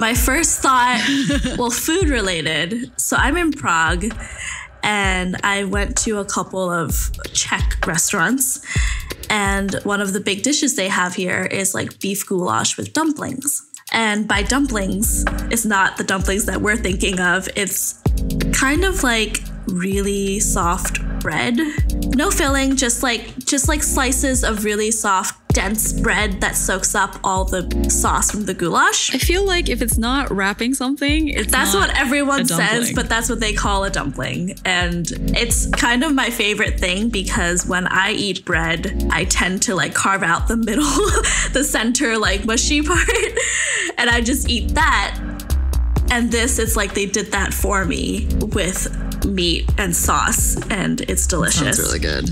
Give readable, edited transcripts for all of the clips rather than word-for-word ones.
My first thought, well, food related. So I'm in Prague and I went to a couple of Czech restaurants. And one of the big dishes they have here is like beef goulash with dumplings. And by dumplings, it's not the dumplings that we're thinking of. It's kind of like really soft bread. No filling, just like slices of really soft, dense bread that soaks up all the sauce from the goulash. I feel like if it's not wrapping something, that's what everyone says, but that's what they call a dumpling. And it's kind of my favorite thing because when I eat bread, I tend to like carve out the middle, the center, like mushy part, and I just eat that. And this, it's like they did that for me with meat and sauce, and it's delicious. Sounds really good.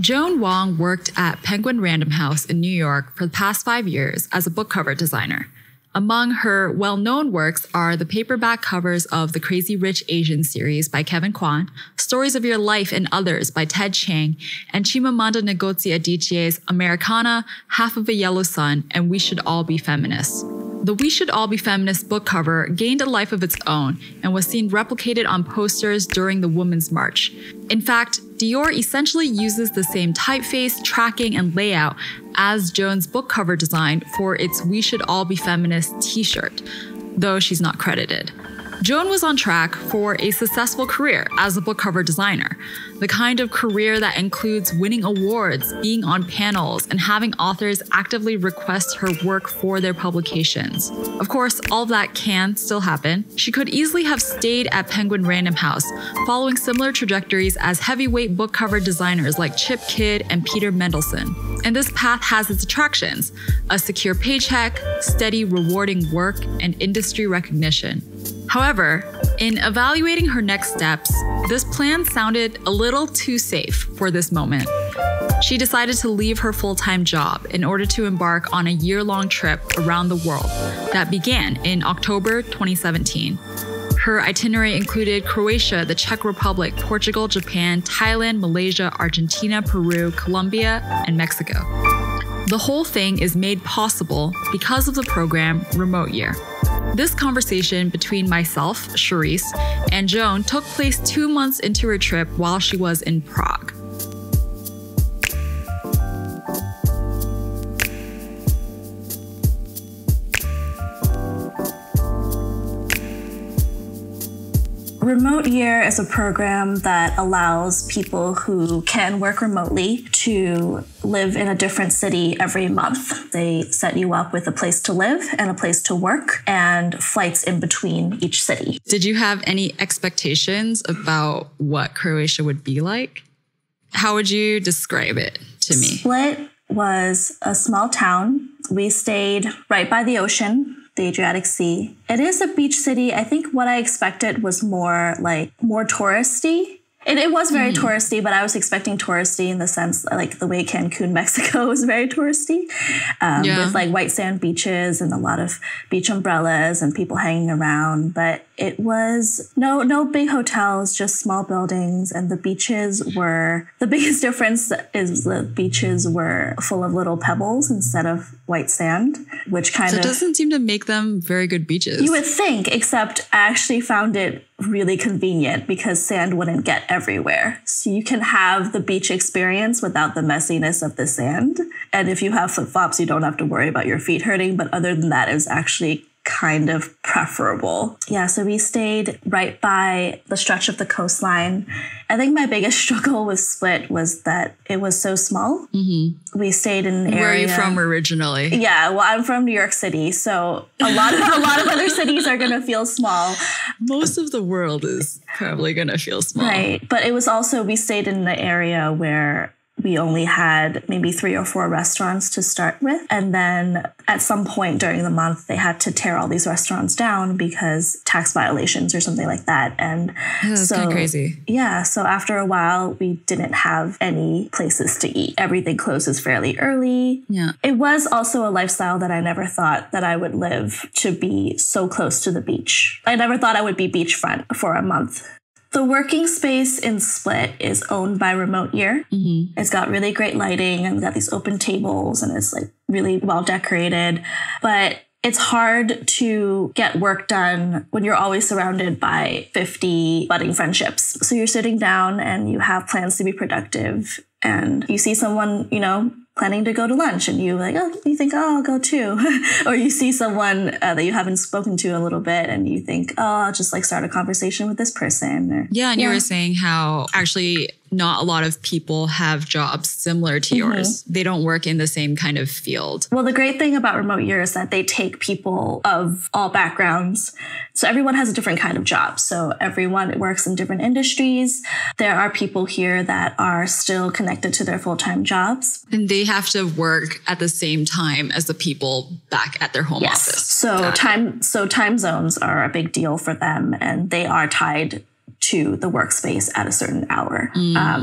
Joan Wong worked at Penguin Random House in New York for the past 5 years as a book cover designer. Among her well-known works are the paperback covers of the Crazy Rich Asian series by Kevin Kwan, Stories of Your Life and Others by Ted Chiang, and Chimamanda Ngozi Adichie's Americana, Half of a Yellow Sun, and We Should All Be Feminists. The We Should All Be Feminists book cover gained a life of its own and was seen replicated on posters during the Women's March. In fact, Dior essentially uses the same typeface, tracking, and layout as Joan's book cover design for its We Should All Be Feminists t-shirt, though she's not credited. Joan was on track for a successful career as a book cover designer, the kind of career that includes winning awards, being on panels, and having authors actively request her work for their publications. Of course, all of that can still happen. She could easily have stayed at Penguin Random House, following similar trajectories as heavyweight book cover designers like Chip Kidd and Peter Mendelsohn. And this path has its attractions: a secure paycheck, steady, rewarding work, and industry recognition. However, in evaluating her next steps, this plan sounded a little too safe for this moment. She decided to leave her full-time job in order to embark on a year-long trip around the world that began in October 2017. Her itinerary included Croatia, the Czech Republic, Portugal, Japan, Thailand, Malaysia, Argentina, Peru, Colombia, and Mexico. The whole thing is made possible because of the program Remote Year. This conversation between myself, Charis, and Joan took place 2 months into her trip while she was in Prague. Remote Year is a program that allows people who can work remotely to live in a different city every month. They set you up with a place to live and a place to work and flights in between each city. Did you have any expectations about what Croatia would be like? How would you describe it to me? Split was a small town. We stayed right by the ocean, the Adriatic Sea. It is a beach city. I think what I expected was more touristy. It was very touristy, but I was expecting touristy in the sense like the way Cancun, Mexico was very touristy, with like white sand beaches and a lot of beach umbrellas and people hanging around. But it was no big hotels, just small buildings. And the biggest difference is the beaches were full of little pebbles instead of white sand, which it doesn't seem to make them very good beaches. You would think, except I actually found it really convenient because sand wouldn't get everywhere. So you can have the beach experience without the messiness of the sand. And if you have flip-flops, you don't have to worry about your feet hurting. But other than that, it was actually kind of preferable. Yeah, so we stayed right by the stretch of the coastline. I think my biggest struggle with Split was that it was so small. Mm-hmm. We stayed in an area. Where are you from originally? Yeah, well, I'm from New York City, so a lot of other cities are going to feel small. Most of the world is probably going to feel small. Right, but it was also, we stayed in an area where we only had maybe 3 or 4 restaurants to start with. And then at some point during the month, they had to tear all these restaurants down because tax violations or something like that. And that's kind of crazy. Yeah. So after a while, we didn't have any places to eat. Everything closes fairly early. Yeah. It was also a lifestyle that I never thought that I would live, to be so close to the beach. I never thought I would be beachfront for a month. The working space in Split is owned by Remote Ear. Mm-hmm. It's got really great lighting and got these open tables and it's like really well decorated. But it's hard to get work done when you're always surrounded by 50 budding friendships. So you're sitting down and you have plans to be productive and you see someone, you know, planning to go to lunch and you think, I'll go too. Or you see someone that you haven't spoken to a little bit and you think, I'll just like start a conversation with this person. Or, you were saying how actually not a lot of people have jobs similar to yours. They don't work in the same kind of field. Well, the great thing about Remote Ear is that they take people of all backgrounds. So everyone has a different kind of job. So everyone works in different industries. There are people here that are still connected to their full-time jobs. And they have to work at the same time as the people back at their home office. So time zones are a big deal for them and they are tied to the workspace at a certain hour,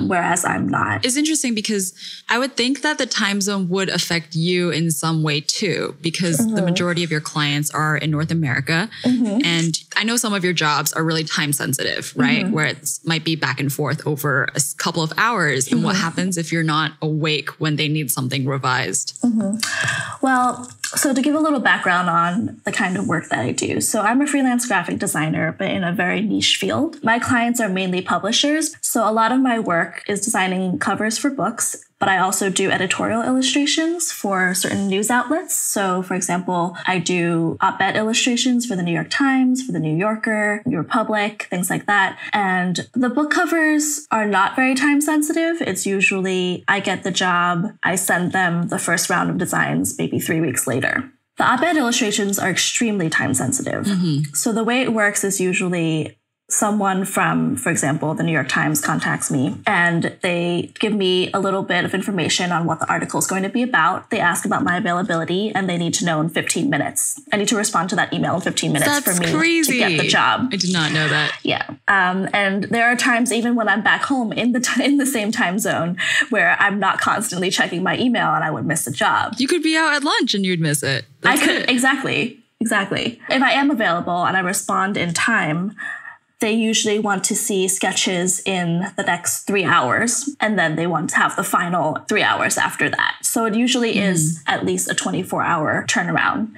whereas I'm not. It's interesting because I would think that the time zone would affect you in some way too, because the majority of your clients are in North America. And I know some of your jobs are really time sensitive, right? Where it might be back and forth over a couple of hours. And what happens if you're not awake when they need something revised? Well, so to give a little background on the kind of work that I do. So I'm a freelance graphic designer, but in a very niche field. My clients are mainly publishers. So a lot of my work is designing covers for books, but I also do editorial illustrations for certain news outlets. So for example, I do op-ed illustrations for the New York Times, for the New Yorker, New Republic, things like that. And the book covers are not very time sensitive. It's usually I get the job, I send them the first round of designs, maybe 3 weeks later. The op-ed illustrations are extremely time sensitive. So the way it works is usually someone from, for example, the New York Times contacts me and they give me a little bit of information on what the article is going to be about. They ask about my availability and they need to know in 15 minutes. I need to respond to that email in 15 minutes for me to get the job. I did not know that. Yeah. And there are times even when I'm back home in the same time zone where I'm not constantly checking my email and I would miss a job. You could be out at lunch and you'd miss it. I could. Exactly. If I am available and I respond in time, they usually want to see sketches in the next 3 hours, and then they want to have the final 3 hours after that. So it usually is at least a 24-hour turnaround.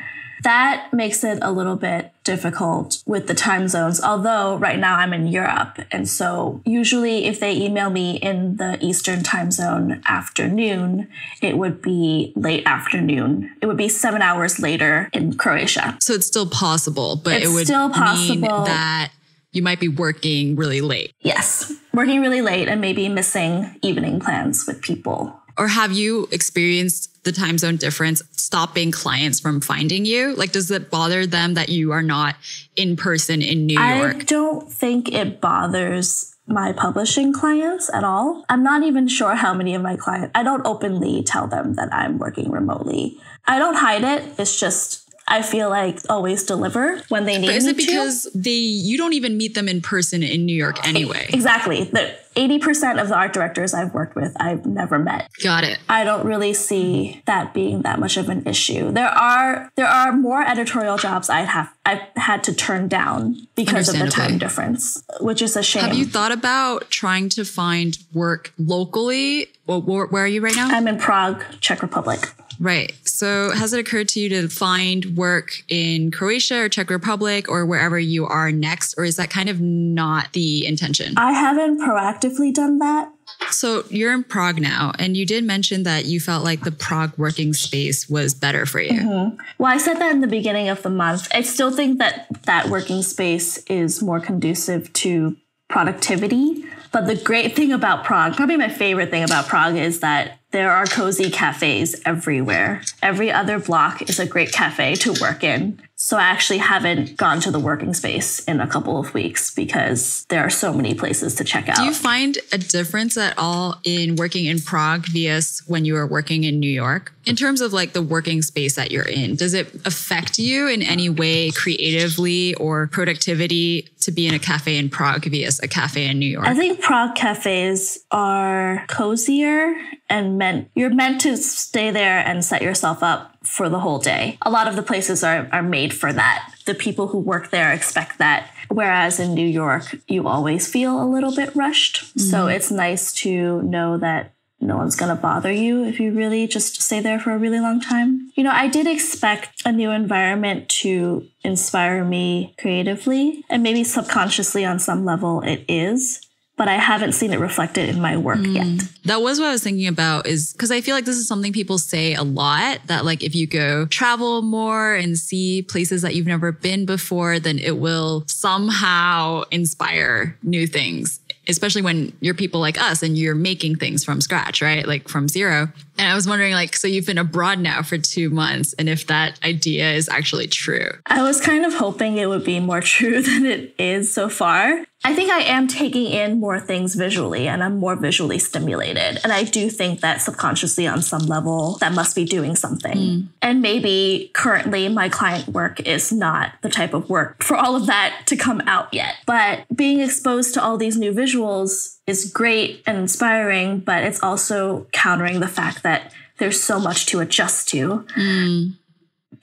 That makes it a little bit difficult with the time zones, although right now I'm in Europe. And so usually if they email me in the Eastern time zone afternoon, it would be late afternoon. It would be 7 hours later in Croatia. So it's still possible, but it would mean that you might be working really late. Yes, working really late and maybe missing evening plans with people. Or have you experienced the time zone difference stopping clients from finding you? Like, does it bother them that you are not in person in New York? I don't think it bothers my publishing clients at all. I'm not even sure how many of my clients, I don't openly tell them that I'm working remotely. I don't hide it. It's just I feel like always deliver when they need me to. But is it because you don't even meet them in person in New York anyway? Exactly. The 80% of the art directors I've worked with, I've never met. Got it. I don't really see that being that much of an issue. There are more editorial jobs I've had to turn down because of the time difference, which is a shame. Have you thought about trying to find work locally? Well, where are you right now? I'm in Prague, Czech Republic. Right. So has it occurred to you to find work in Croatia or Czech Republic or wherever you are next? Or is that kind of not the intention? I haven't proactively done that. So you're in Prague now, and you did mention that you felt like the Prague working space was better for you. Well, I said that in the beginning of the month. I still think that working space is more conducive to productivity. But the great thing about Prague, probably my favorite thing about Prague, is that there are cozy cafes everywhere. Every other block is a great cafe to work in. So I actually haven't gone to the working space in a couple of weeks because there are so many places to check out. Do you find a difference at all in working in Prague vs when you were working in New York? In terms of like the working space that you're in, does it affect you in any way creatively or productivity to be in a cafe in Prague vs a cafe in New York? I think Prague cafes are cozier and you're meant to stay there and set yourself up for the whole day. A lot of the places are made for that. The people who work there expect that. Whereas in New York, you always feel a little bit rushed. Mm-hmm. So it's nice to know that no one's going to bother you if you really just stay there for a really long time. You know, I did expect a new environment to inspire me creatively, and maybe subconsciously on some level it is, but I haven't seen it reflected in my work yet. That was what I was thinking about, is because I feel like this is something people say a lot, that like if you go travel more and see places that you've never been before, then it will somehow inspire new things. Especially when you're people like us and you're making things from scratch, right? Like from zero. And I was wondering, like, so you've been abroad now for 2 months, and if that idea is actually true. I was kind of hoping it would be more true than it is so far. I think I am taking in more things visually, and I'm more visually stimulated. And I do think that subconsciously on some level that must be doing something. And maybe currently my client work is not the type of work for all of that to come out yet. But being exposed to all these new visuals is great and inspiring, but it's also countering the fact that there's so much to adjust to.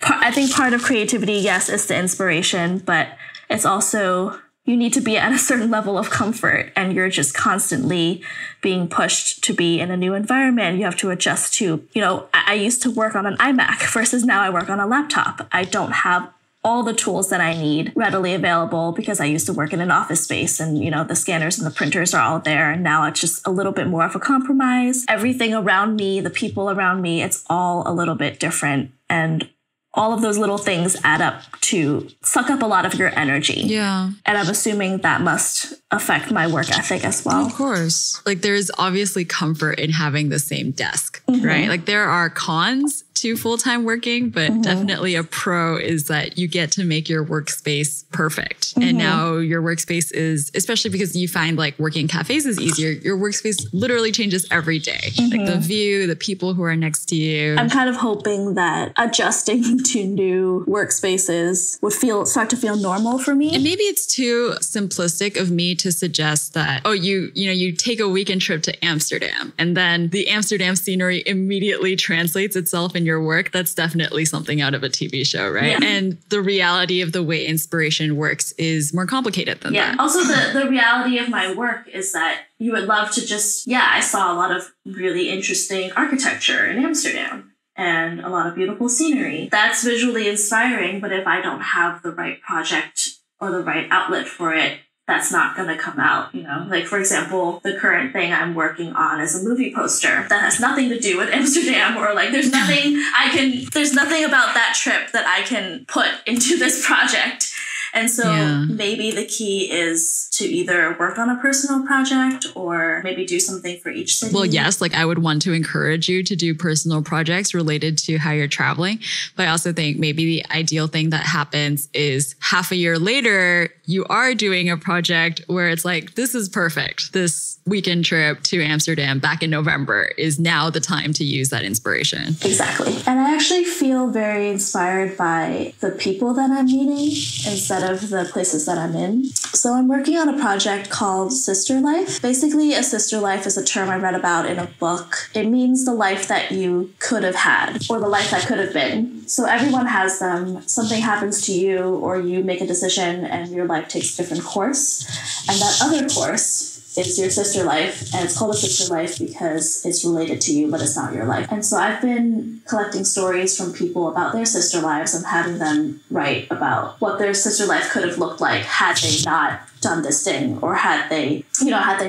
I think part of creativity, yes, is the inspiration, but it's also, you need to be at a certain level of comfort, and you're just constantly being pushed to be in a new environment. You have to adjust to, you know, I used to work on an iMac versus now I work on a laptop. I don't have all the tools that I need readily available because I used to work in an office space, and, you know, the scanners and the printers are all there. And now it's just a little bit more of a compromise. Everything around me, the people around me, it's all a little bit different. And all of those little things add up to suck up a lot of your energy. Yeah. And I'm assuming that must affect my work ethic as well. Of course. Like there's obviously comfort in having the same desk, right? Like there are cons to full-time working, but definitely a pro is that you get to make your workspace perfect. And now your workspace is, especially because you find like working in cafes is easier, your workspace literally changes every day. Like the view, the people who are next to you. I'm kind of hoping that adjusting to new workspaces would start to feel normal for me. And maybe it's too simplistic of me to suggest that, oh, you take a weekend trip to Amsterdam and then the Amsterdam scenery immediately translates itself in your work. That's definitely something out of a TV show, right? Yeah. And the reality of the way inspiration works is more complicated than that. Also, the reality of my work is that you would love to just, I saw a lot of really interesting architecture in Amsterdam and a lot of beautiful scenery. That's visually inspiring, but if I don't have the right project or the right outlet for it, that's not going to come out, you know? Like, for example, the current thing I'm working on is a movie poster that has nothing to do with Amsterdam, or like there's nothing about that trip that I can put into this project. And so maybe the key is to either work on a personal project or maybe do something for each city. Well, yes, like I would want to encourage you to do personal projects related to how you're traveling. But I also think maybe the ideal thing that happens is half a year later, you are doing a project where it's like, this is perfect. This weekend trip to Amsterdam back in November is now the time to use that inspiration. Exactly. And I actually feel very inspired by the people that I'm meeting instead of the places that I'm in. So I'm working on a project called Sister Life. Basically, a sister life is a term I read about in a book. It means the life that you could have had or the life that could have been. So everyone has them. Something happens to you or you make a decision and your life takes a different course. And that other course is your sister life, and it's called a sister life because it's related to you, but it's not your life. And so I've been collecting stories from people about their sister lives and having them write about what their sister life could have looked like had they not done this thing, or had they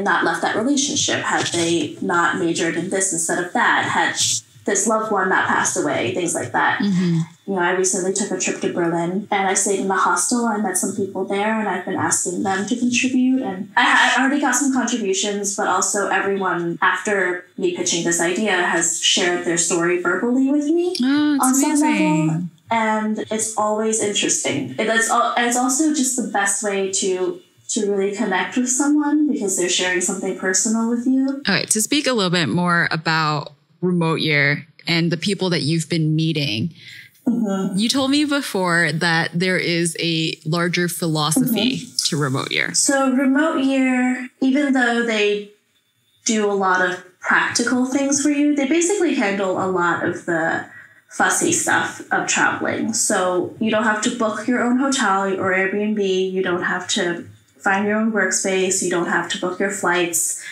not left that relationship, had they not majored in this instead of that, had this loved one not passed away, things like that. You know, I recently took a trip to Berlin and I stayed in the hostel. I met some people there and I've been asking them to contribute. And I already got some contributions, but also everyone, after me pitching this idea, has shared their story verbally with me on some level. And it's always interesting. It's also just the best way to really connect with someone because they're sharing something personal with you. All right, to speak a little bit more about Remote Year and the people that you've been meeting. You told me before that there is a larger philosophy to Remote Year? So Remote Year, even though they do a lot of practical things for you, they basically handle a lot of the fussy stuff of traveling. So you don't have to book your own hotel or Airbnb. You don't have to find your own workspace. You don't have to book your flights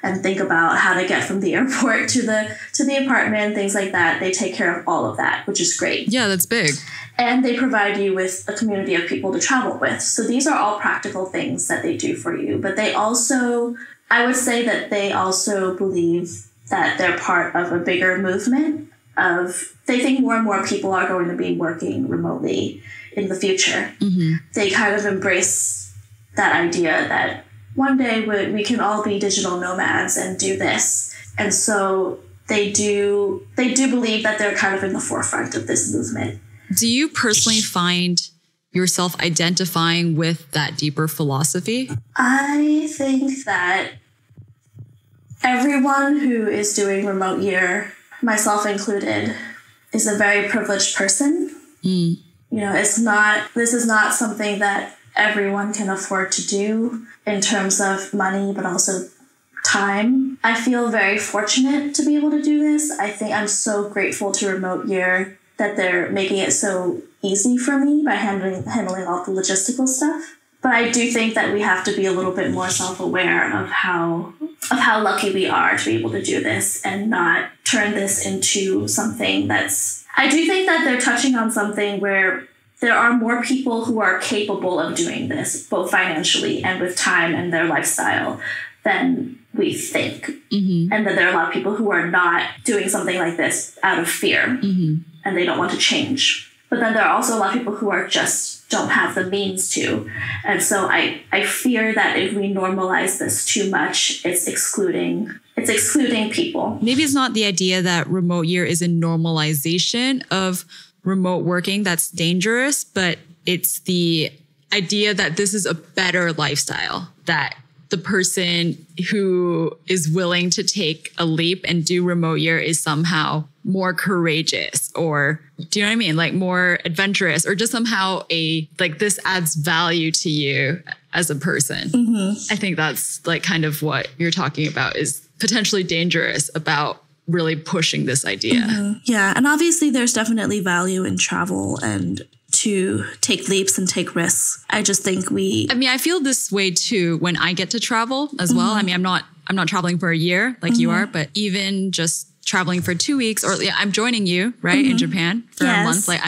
and think about how to get from the airport to the apartment, things like that. They take care of all of that, which is great. Yeah, that's big. And they provide you with a community of people to travel with. So these are all practical things that they do for you. But they also, I would say that they also believe that they're part of a bigger movement of, they think more and more people are going to be working remotely in the future. Mm-hmm. They kind of embrace that idea that one day we can all be digital nomads and do this. And so they do believe that they're kind of in the forefront of this movement. Do you personally find yourself identifying with that deeper philosophy? I think that everyone who is doing Remote Year, myself included, is a very privileged person. Mm. You know, this is not something that everyone can afford to do in terms of money, but also time. I feel very fortunate to be able to do this. I think I'm so grateful to Remote Year that they're making it so easy for me by handling all the logistical stuff. But I do think that we have to be a little bit more self-aware of how lucky we are to be able to do this and not turn this into something that's... I do think that they're touching on something where there are more people who are capable of doing this, both financially and with time and their lifestyle, than we think. Mm-hmm. And that there are a lot of people who are not doing something like this out of fear, mm-hmm. and they don't want to change. But then there are also a lot of people who are just don't have the means to. And so I fear that if we normalize this too much, it's excluding people. Maybe it's not the idea that Remote Year is a normalization of remote working that's dangerous, but it's the idea that this is a better lifestyle, that the person who is willing to take a leap and do Remote Year is somehow more courageous, or do you know what I mean? Like more adventurous, or just somehow this adds value to you as a person. Mm-hmm. I think that's like kind of what you're talking about, is potentially dangerous about really pushing this idea. Mm-hmm. Yeah. And obviously there's definitely value in travel and to take leaps and take risks. I just think I feel this way too when I get to travel as well. I mean, I'm not traveling for a year like you are, but even just traveling for 2 weeks, or I'm joining you, right, in Japan for a month. Like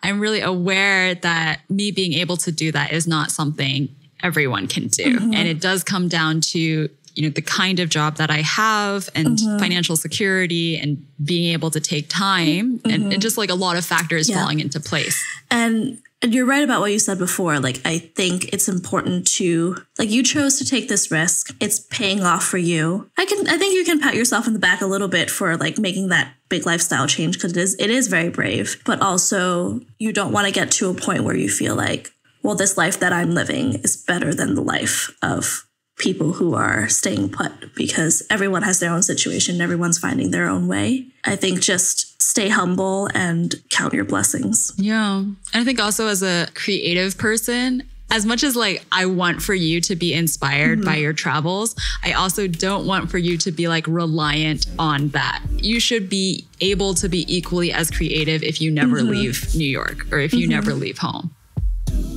I'm really aware that me being able to do that is not something everyone can do. And it does come down to, the kind of job that I have and financial security and being able to take time and just like a lot of factors falling into place. And you're right about what you said before. Like, I think it's important to, like, you chose to take this risk. It's paying off for you. I think you can pat yourself on the back a little bit for like making that big lifestyle change, because it is very brave, but also you don't want to get to a point where you feel like, well, this life that I'm living is better than the life of people who are staying put, because everyone has their own situation. Everyone's finding their own way. I think just stay humble and count your blessings. Yeah. And I think also as a creative person, as much as like I want for you to be inspired by your travels, I also don't want for you to be like reliant on that. You should be able to be equally as creative if you never leave New York, or if you never leave home.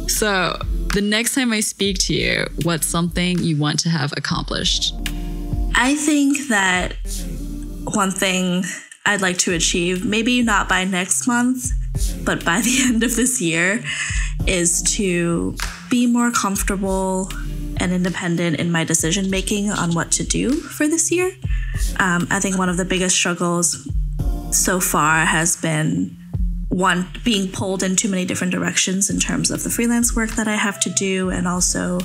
So the next time I speak to you, what's something you want to have accomplished? I think that one thing I'd like to achieve, maybe not by next month, but by the end of this year, is to be more comfortable and independent in my decision making on what to do for this year. I think one of the biggest struggles so far has been being pulled in too many different directions in terms of the freelance work that I have to do, and also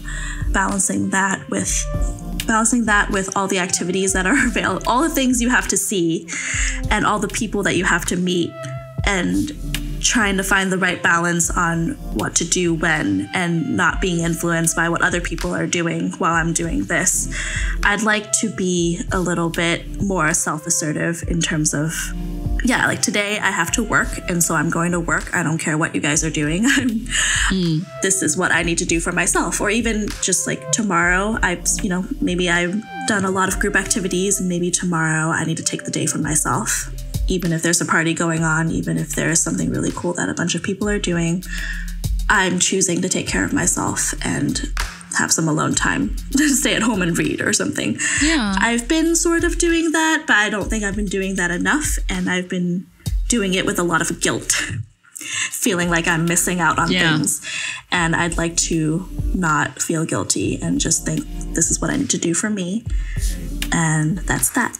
balancing that with all the activities that are available, all the things you have to see and all the people that you have to meet, and trying to find the right balance on what to do when, and not being influenced by what other people are doing while I'm doing this. I'd like to be a little bit more self-assertive in terms of yeah, like today I have to work, and so I'm going to work. I don't care what you guys are doing. This is what I need to do for myself. Or even just like tomorrow, maybe I've done a lot of group activities, and maybe tomorrow I need to take the day for myself. Even if there's a party going on, even if there's something really cool that a bunch of people are doing, I'm choosing to take care of myself and have some alone time to stay at home and read or something. Yeah. I've been sort of doing that, but I don't think I've been doing that enough. And I've been doing it with a lot of guilt, feeling like I'm missing out on things. And I'd like to not feel guilty and just think this is what I need to do for me. And that's that.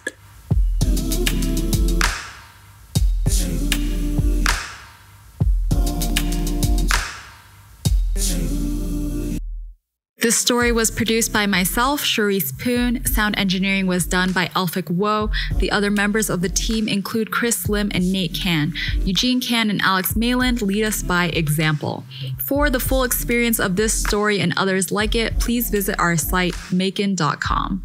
This story was produced by myself, Charis Poon. Sound engineering was done by Elphick Woe. The other members of the team include Chris Lim and Nate Kan. Eugene Kan and Alex Mayland lead us by example. For the full experience of this story and others like it, please visit our site, MAEKAN.com.